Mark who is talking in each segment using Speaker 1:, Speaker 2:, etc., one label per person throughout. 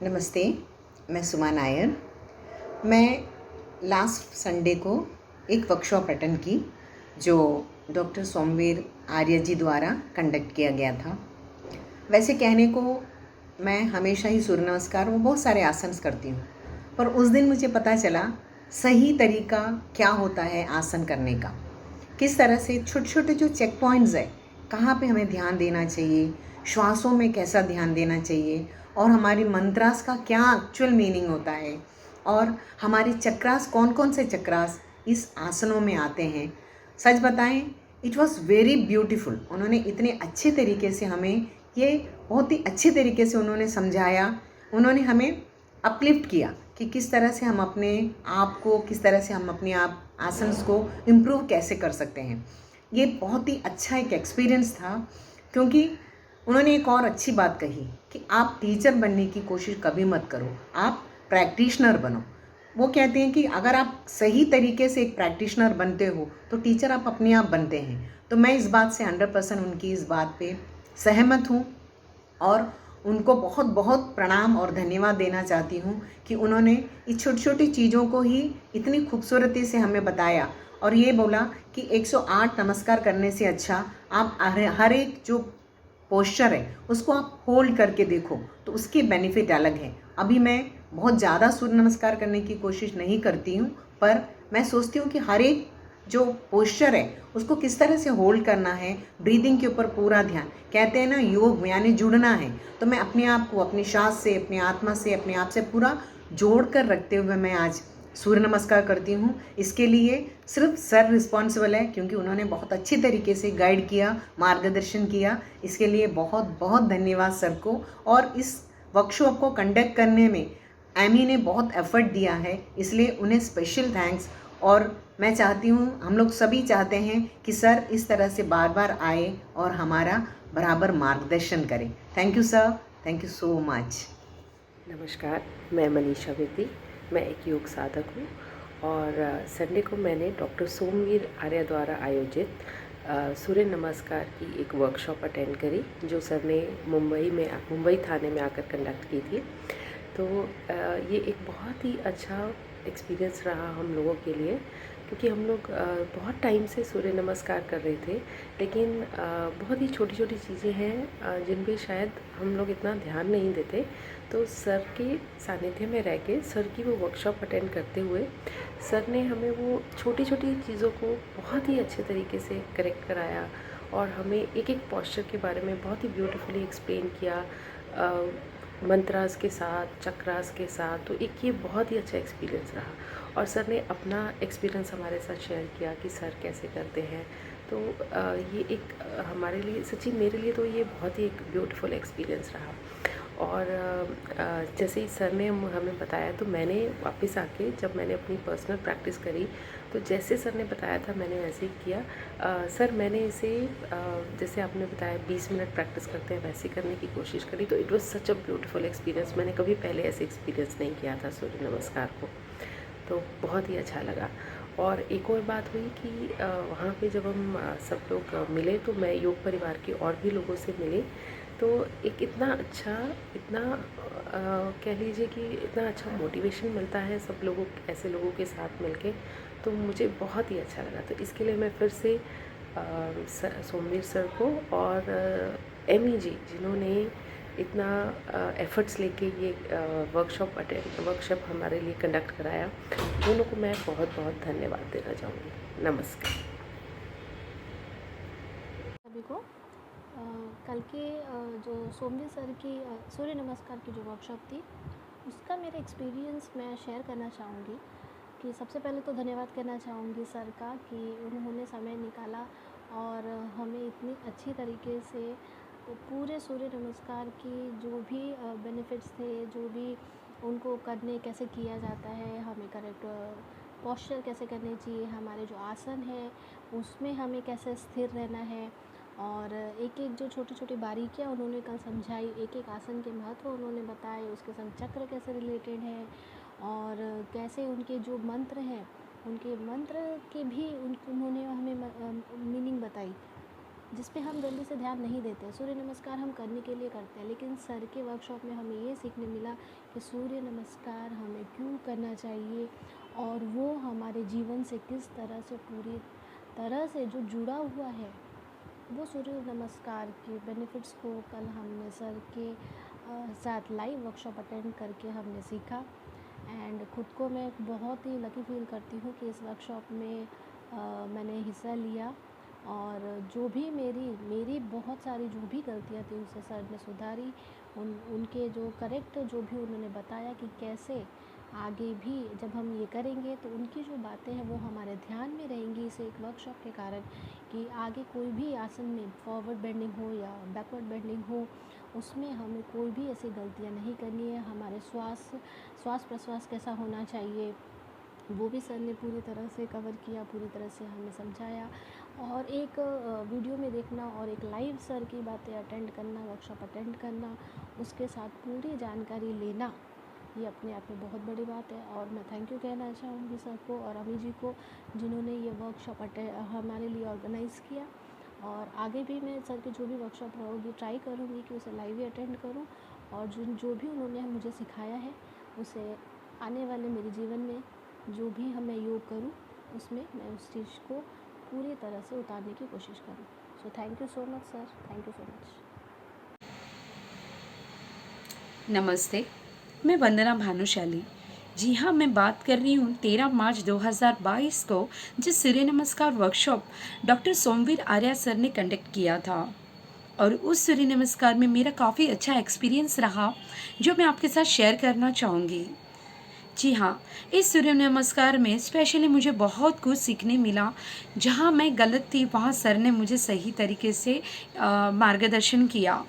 Speaker 1: नमस्ते, मैं सुमा नायर। मैं लास्ट संडे को एक वर्कशॉप अटेंड की जो डॉक्टर सोमवीर आर्य जी द्वारा कंडक्ट किया गया था। वैसे कहने को मैं हमेशा ही सूर्य नमस्कार व बहुत सारे आसन करती हूँ, पर उस दिन मुझे पता चला सही तरीका क्या होता है आसन करने का। किस तरह से छोटे छोटे जो चेक पॉइंट्स है, कहाँ पे हमें ध्यान देना चाहिए, श्वासों में कैसा ध्यान देना चाहिए और हमारी मंत्रास का क्या एक्चुअल मीनिंग होता है और हमारे चक्रास कौन कौन से चक्रास इस आसनों में आते हैं। सच बताएं, इट वॉज़ वेरी ब्यूटीफुल। उन्होंने इतने अच्छे तरीके से हमें ये बहुत ही अच्छे तरीके से उन्होंने समझाया। उन्होंने हमें अपलिफ्ट किया कि किस तरह से हम अपने आप को, किस तरह से हम अपने आप आसन्स को इम्प्रूव कैसे कर सकते हैं। ये बहुत ही अच्छा एक एक्सपीरियंस था, क्योंकि उन्होंने एक और अच्छी बात कही कि आप टीचर बनने की कोशिश कभी मत करो, आप प्रैक्टिशनर बनो। वो कहते हैं कि अगर आप सही तरीके से एक प्रैक्टिशनर बनते हो तो टीचर आप अपने आप बनते हैं। तो मैं इस बात से 100% उनकी इस बात पे सहमत हूँ और उनको बहुत बहुत प्रणाम और धन्यवाद देना चाहती हूँ कि उन्होंने इस छोटी छोटी चीज़ों को ही इतनी खूबसूरती से हमें बताया और ये बोला कि 108 नमस्कार करने से अच्छा आप हर एक जो पोस्चर है उसको आप होल्ड करके देखो, तो उसके बेनिफिट अलग है। अभी मैं बहुत ज़्यादा सूर्य नमस्कार करने की कोशिश नहीं करती हूँ, पर मैं सोचती हूँ कि हर एक जो पोस्चर है उसको किस तरह से होल्ड करना है, ब्रीदिंग के ऊपर पूरा ध्यान। कहते हैं ना, योग यानी जुड़ना है। तो मैं अपने आप को अपनी सांस से, अपनी आत्मा से, अपने आप से पूरा जोड़ कर रखते हुए मैं आज सूर्य नमस्कार करती हूँ। इसके लिए सिर्फ सर रिस्पॉन्सिबल है, क्योंकि उन्होंने बहुत अच्छी तरीके से गाइड किया, मार्गदर्शन किया। इसके लिए बहुत बहुत धन्यवाद सर को। और इस वर्कशॉप को कंडक्ट करने में एमी ने बहुत एफर्ट दिया है, इसलिए उन्हें स्पेशल थैंक्स। और मैं चाहती हूँ, हम लोग सभी चाहते हैं कि सर इस तरह से बार बार आए और हमारा बराबर मार्गदर्शन करें। Thank you sir, thank you so much.
Speaker 2: नमस्कार, मैं मनीषा बेदी। मैं एक योग साधक हूँ और संडे को मैंने डॉक्टर सोमवीर आर्य द्वारा आयोजित सूर्य नमस्कार की एक वर्कशॉप अटेंड करी, जो सर ने मुंबई थाने में आकर कंडक्ट की थी। तो ये एक बहुत ही अच्छा एक्सपीरियंस रहा हम लोगों के लिए, क्योंकि हम लोग बहुत टाइम से सूर्य नमस्कार कर रहे थे, लेकिन बहुत ही छोटी छोटी चीज़ें हैं जिन पे शायद हम लोग इतना ध्यान नहीं देते। तो सर के सानिध्य में रह के, सर की वो वर्कशॉप अटेंड करते हुए, सर ने हमें वो छोटी छोटी चीज़ों को बहुत ही अच्छे तरीके से करेक्ट कराया और हमें एक एक पॉस्चर के बारे में बहुत ही ब्यूटीफुली एक्सप्लेन किया, मंत्रास के साथ, चक्रास के साथ। तो एक ये बहुत ही अच्छा एक्सपीरियंस रहा और सर ने अपना एक्सपीरियंस हमारे साथ शेयर किया कि सर कैसे करते हैं। तो ये एक हमारे लिए, सच्ची मेरे लिए तो ये बहुत ही एक ब्यूटीफुल एक्सपीरियंस रहा। और जैसे ही सर ने हमें बताया, तो मैंने वापस आके जब मैंने अपनी पर्सनल प्रैक्टिस करी, तो जैसे सर ने बताया था मैंने वैसे ही किया। सर मैंने इसे जैसे आपने बताया 20 मिनट प्रैक्टिस करते हैं वैसे करने की कोशिश करी। तो it was such a beautiful experience. मैंने कभी पहले ऐसे एक्सपीरियंस नहीं किया था सूर्य नमस्कार को, तो बहुत ही अच्छा लगा। और एक और बात हुई कि वहाँ पे जब हम सब लोग मिले, तो मैं योग परिवार के और भी लोगों से मिली। तो एक इतना अच्छा, इतना कह लीजिए कि इतना अच्छा मोटिवेशन मिलता है सब लोगों, ऐसे लोगों के साथ मिलके। तो मुझे बहुत ही अच्छा लगा। तो इसके लिए मैं फिर से सोमवीर सर को और एमी जी, जिन्होंने इतना एफर्ट्स लेके ये वर्कशॉप हमारे लिए कंडक्ट कराया, दोनों को मैं बहुत बहुत धन्यवाद देना चाहूँगी। नमस्कार
Speaker 3: सभी को। कल के जो सोमवीर सर की सूर्य नमस्कार की जो वर्कशॉप थी, उसका मेरा एक्सपीरियंस मैं शेयर करना चाहूँगी। कि सबसे पहले तो धन्यवाद करना चाहूँगी सर का कि उन्होंने समय निकाला और हमें इतनी अच्छी तरीके से पूरे सूर्य नमस्कार की जो भी बेनिफिट्स थे, जो भी उनको करने कैसे किया जाता है, हमें करेक्ट पोस्चर कैसे करने चाहिए, हमारे जो आसन है उसमें हमें कैसे स्थिर रहना है, और एक एक जो छोटी छोटी बारीकियाँ उन्होंने कल समझाई, एक एक आसन के महत्व उन्होंने बताए, उसके संग चक्र कैसे रिलेटेड है और कैसे उनके जो मंत्र हैं, उनके मंत्र के भी उन्होंने हमें मीनिंग बताई। जिस पे हम जल्दी से ध्यान नहीं देते। सूर्य नमस्कार हम करने के लिए करते हैं, लेकिन सर के वर्कशॉप में हमें ये सीखने मिला कि सूर्य नमस्कार हमें क्यों करना चाहिए और वो हमारे जीवन से किस तरह से पूरी तरह से जो जुड़ा हुआ है। वो सूर्य नमस्कार के बेनिफिट्स को कल हमने सर के साथ लाइव वर्कशॉप अटेंड करके हमने सीखा। एंड ख़ुद को मैं बहुत ही लकी फील करती हूँ कि इस वर्कशॉप में मैंने हिस्सा लिया, और जो भी मेरी बहुत सारी जो भी गलतियाँ थी उसे सर ने सुधारी। उनके जो करेक्ट जो भी उन्होंने बताया कि कैसे आगे भी जब हम ये करेंगे तो उनकी जो बातें हैं वो हमारे ध्यान में रहेंगी इस एक वर्कशॉप के कारण, कि आगे कोई भी आसन में फॉरवर्ड बेंडिंग हो या बैकवर्ड बेंडिंग हो, उसमें हमें कोई भी ऐसी गलतियाँ नहीं करनी है। हमारे श्वास प्रश्वास कैसा होना चाहिए वो भी सर ने पूरी तरह से कवर किया, पूरी तरह से हमें समझाया। और एक वीडियो में देखना और एक लाइव सर की बातें अटेंड करना, वर्कशॉप अटेंड करना, उसके साथ पूरी जानकारी लेना, ये अपने आप में बहुत बड़ी बात है। और मैं थैंक यू कहना चाहूँगी सर को और अमी जी को, जिन्होंने ये वर्कशॉप हमारे लिए ऑर्गेनाइज़ किया। और आगे भी मैं सर की जो भी वर्कशॉप होगी ट्राई करूँगी कि उसे लाइव ही अटेंड करूँ, और जो भी उन्होंने मुझे सिखाया है उसे आने वाले मेरे जीवन में जो भी मैं योग करूँ उसमें मैं उस चीज़ को पूरी तरह से उतारने की कोशिश करूँ। So thank you so much sir, thank you so much.
Speaker 4: नमस्ते, मैं वंदना भानुशाली। जी हाँ, मैं बात कर रही हूँ 13 मार्च 2022 को जिस सूर्य नमस्कार workshop doctor Somveer Arya sir ने कंडक्ट किया था, और उस सूर्य नमस्कार में मेरा काफ़ी अच्छा एक्सपीरियंस रहा जो मैं आपके साथ शेयर करना चाहूँगी। जी हाँ, इस सूर्य नमस्कार में स्पेशली मुझे बहुत कुछ सीखने मिला। जहाँ मैं गलत थी वहाँ सर ने मुझे सही तरीके से मार्गदर्शन किया।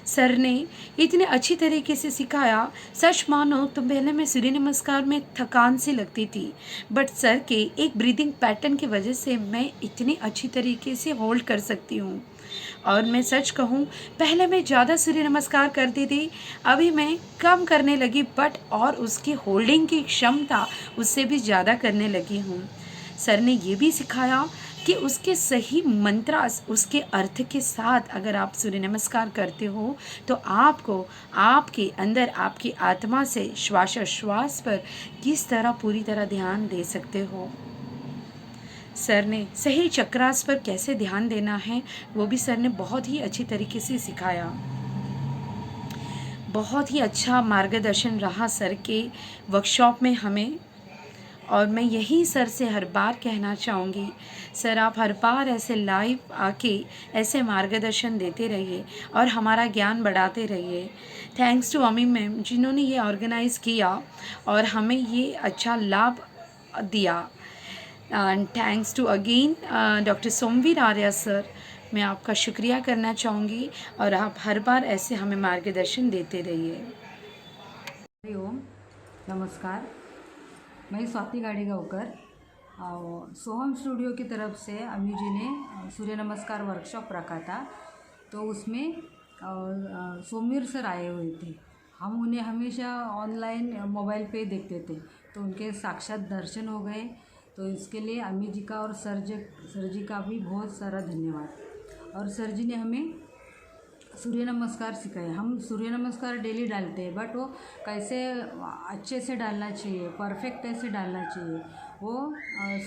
Speaker 4: सर ने इतने अच्छी तरीके से सिखाया, सच मानो तो पहले मैं सूर्य नमस्कार में थकान सी लगती थी, बट सर के एक ब्रीदिंग पैटर्न की वजह से मैं इतनी अच्छी तरीके से होल्ड कर सकती हूँ। और मैं सच कहूँ, पहले मैं ज़्यादा सूर्य नमस्कार करती थी, अभी मैं कम करने लगी, बट और उसकी होल्डिंग की क्षमता उससे भी ज़्यादा करने लगी हूँ। सर ने ये भी सिखाया कि उसके सही मंत्रास, उसके अर्थ के साथ अगर आप सूर्य नमस्कार करते हो तो आपको आपके अंदर, आपकी आत्मा से श्वासोच्छ्वास पर किस तरह पूरी तरह ध्यान दे सकते हो। सर ने सही चक्रास पर कैसे ध्यान देना है वो भी सर ने बहुत ही अच्छी तरीके से सिखाया। बहुत ही अच्छा मार्गदर्शन रहा सर के वर्कशॉप में हमें, और मैं यही सर से हर बार कहना चाहूँगी, सर आप हर बार ऐसे लाइव आके ऐसे मार्गदर्शन देते रहिए और हमारा ज्ञान बढ़ाते रहिए। थैंक्स टू अमी मैम जिन्होंने ये ऑर्गेनाइज़ किया और हमें ये अच्छा लाभ दिया। And thanks to again doctor Somveer Arya sir, मैं आपका शुक्रिया करना चाहूँगी, और आप हर बार ऐसे हमें मार्गदर्शन देते रहिए।
Speaker 5: हरिओम, नमस्कार। मैं स्वाति गाड़ीगांवकर। सोहम स्टूडियो की तरफ से अमी जी ने सूर्य नमस्कार वर्कशॉप रखा था, तो उसमें सोमवीर सर आए हुए थे। हम उन्हें हमेशा ऑनलाइन मोबाइल पे देखते थे, तो उनके साक्षात दर्शन हो गए। तो इसके लिए अमी जी का और सर जी का भी बहुत सारा धन्यवाद। और सर जी ने हमें सूर्य नमस्कार सिखाए। हम सूर्य नमस्कार डेली डालते हैं, बट वो कैसे अच्छे से डालना चाहिए, परफेक्ट कैसे डालना चाहिए, वो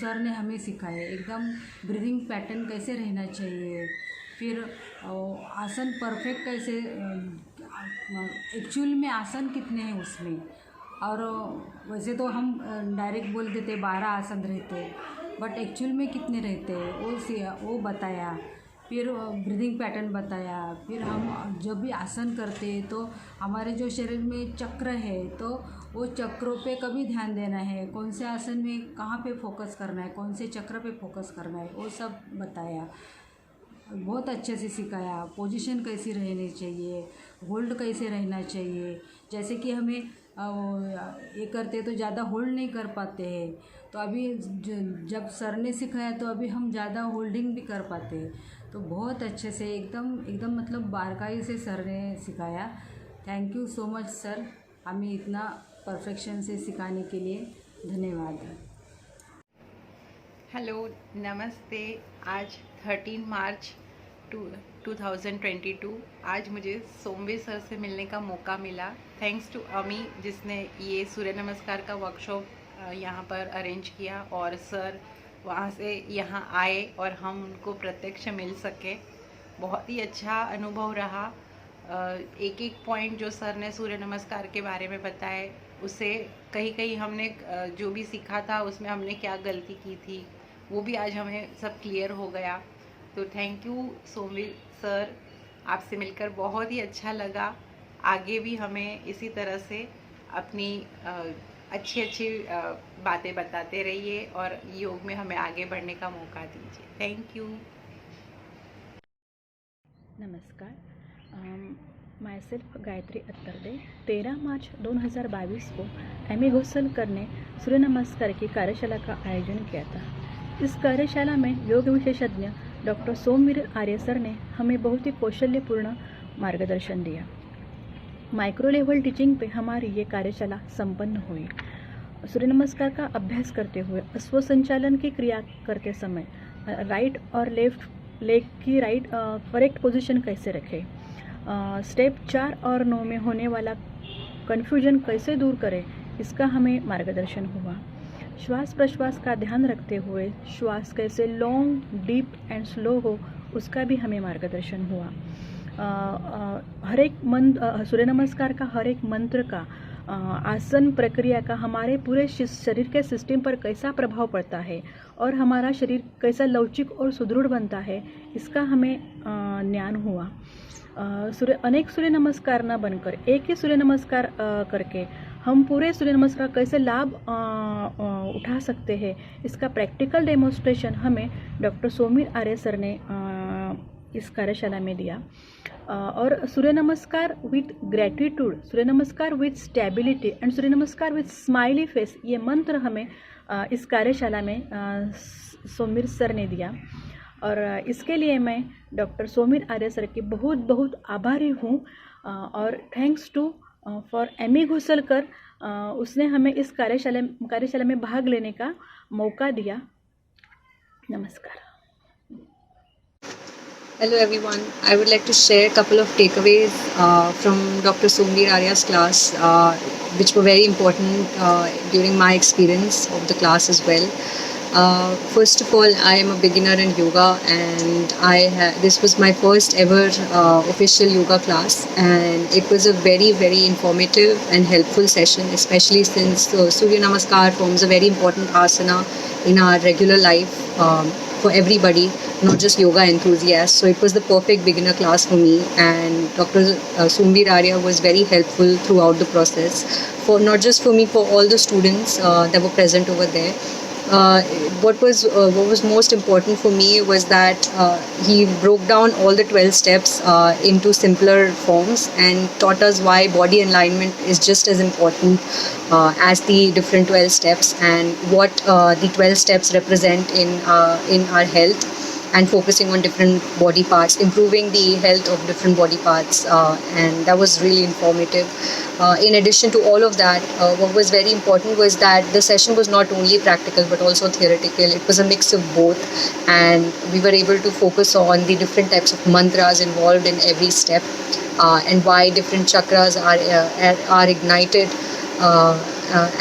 Speaker 5: सर ने हमें सिखाए। एकदम ब्रीदिंग पैटर्न कैसे रहना चाहिए, फिर आसन परफेक्ट कैसे, एक्चुअल में आसन कितने हैं उसमें। और वैसे तो हम डायरेक्ट बोल देते 12 आसन रहते, बट एक्चुअल में कितने रहते हैं वो बताया। फिर ब्रीदिंग पैटर्न बताया। फिर हम जब भी आसन करते हैं तो हमारे जो शरीर में चक्र है, तो वो चक्रों पे कभी ध्यान देना है, कौन से आसन में कहाँ पे फोकस करना है, कौन से चक्र पे फोकस करना है, वो सब बताया। बहुत अच्छे से सिखाया। पोजीशन कैसी रहनी चाहिए, होल्ड कैसे रहना चाहिए। जैसे कि हमें ये करते तो ज़्यादा होल्ड नहीं कर पाते हैं, तो अभी जब सर ने सिखाया तो अभी हम ज़्यादा होल्डिंग भी कर पाते हैं। तो बहुत अच्छे से एकदम मतलब बारकाई से सर ने सिखाया। Thank you so much sir, हमें इतना परफेक्शन से सिखाने के लिए धन्यवाद।
Speaker 6: हेलो, नमस्ते। आज 13 मार्च 2022 आज मुझे सोमवीर सर से मिलने का मौका मिला, थैंक्स टू अमी जिसने ये सूर्य नमस्कार का वर्कशॉप यहाँ पर अरेंज किया और सर वहाँ से यहाँ आए और हम उनको प्रत्यक्ष मिल सके। बहुत ही अच्छा अनुभव रहा। एक एक पॉइंट जो सर ने सूर्य नमस्कार के बारे में बताए, उसे कहीं कहीं हमने जो भी सीखा था उसमें हमने क्या गलती की थी वो भी आज हमें सब क्लियर हो गया। तो थैंक यू सोमवीर सर, आपसे मिलकर बहुत ही अच्छा लगा। आगे भी हमें इसी तरह से अपनी अच्छी अच्छी बातें बताते रहिए और योग में हमें आगे बढ़ने का मौका दीजिए। Thank you.
Speaker 7: नमस्कार, माई सेल्फ गायत्री अत्तरदे। 13 मार्च 2022 को एमी घोसलकर ने सूर्य नमस्कार की कार्यशाला का आयोजन किया था। इस कार्यशाला में योग विशेषज्ञ डॉक्टर सोमवीर आर्य सर ने हमें बहुत ही कौशल्यपूर्ण मार्गदर्शन दिया। माइक्रो लेवल टीचिंग पे हमारी ये कार्यशाला संपन्न हुई। सूर्य नमस्कार का अभ्यास करते हुए अश्व संचालन की क्रिया करते समय राइट और लेफ्ट लेग की करेक्ट पोजीशन कैसे रखें, स्टेप 4 और 9 में होने वाला कन्फ्यूजन कैसे दूर करें, इसका हमें मार्गदर्शन हुआ। श्वास प्रश्वास का ध्यान रखते हुए श्वास कैसे लॉन्ग, डीप एंड स्लो हो, उसका भी हमें मार्गदर्शन हुआ। हर एक सूर्य नमस्कार का हर एक मंत्र का आसन प्रक्रिया का हमारे पूरे शरीर के सिस्टम पर कैसा प्रभाव पड़ता है और हमारा शरीर कैसा लवचिक और सुदृढ़ बनता है, इसका हमें ज्ञान हुआ। अनेक सूर्य नमस्कार न बनकर एक ही सूर्य नमस्कार करके हम पूरे सूर्य नमस्कार कैसे लाभ उठा सकते हैं, इसका प्रैक्टिकल डेमोन्स्ट्रेशन हमें डॉक्टर सोमवीर आर्य सर ने इस कार्यशाला में दिया। और सूर्य नमस्कार विथ ग्रैटिट्यूड, सूर्य नमस्कार विथ स्टेबिलिटी एंड सूर्य नमस्कार विथ स्माइली फेस, ये मंत्र हमें इस कार्यशाला में सोमवीर सर ने दिया। और इसके लिए मैं डॉक्टर सोमवीर आर्य सर की बहुत बहुत आभारी हूँ। और थैंक्स टू फॉर एमी घोसलकर, उसने हमें इस कार्यशाला में भाग लेने का मौका दिया। नमस्कार।
Speaker 8: Hello everyone, I would like to share a couple of takeaways from Dr. Somveer Arya's class, which were very important during my experience of the class as well. First of all, I am a beginner in yoga, and this was my first ever official yoga class, and it was a very, very informative and helpful session, especially since Surya Namaskar forms a very important asana in our regular life for everybody, not just yoga enthusiasts. So it was the perfect beginner class for me, and Dr. Somveer Arya was very helpful throughout the process, for not just for me, for all the students that were present over there. What was most important for me was that he broke down all the 12 steps into simpler forms and taught us why body alignment is just as important as the different 12 steps, and what the 12 steps represent in our health, and focusing on different body parts, improving the health of different body parts, and that was really informative. In addition to all of that, what was very important was that the session was not only practical but also theoretical. It was a mix of both, and we were able to focus on the different types of mantras involved in every step, and why different chakras are ignited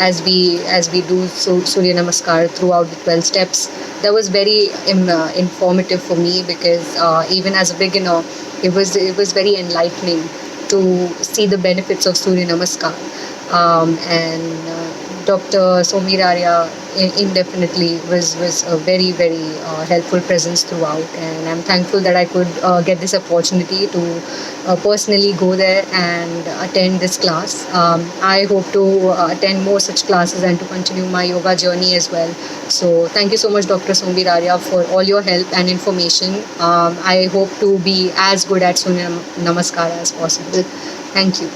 Speaker 8: as we do Surya Namaskar throughout the 12 steps. That was very informative for me, because even as a beginner, it was very enlightening to see the benefits of Surya Namaskar. And Dr. Somveer Arya indefinitely was a very, very helpful presence throughout, and I'm thankful that I could get this opportunity to personally go there and attend this class. I hope to attend more such classes and to continue my yoga journey as well. So thank you so much, Dr. Somveer Arya, for all your help and information. I hope to be as good at Surya Namaskar as possible. Thank you.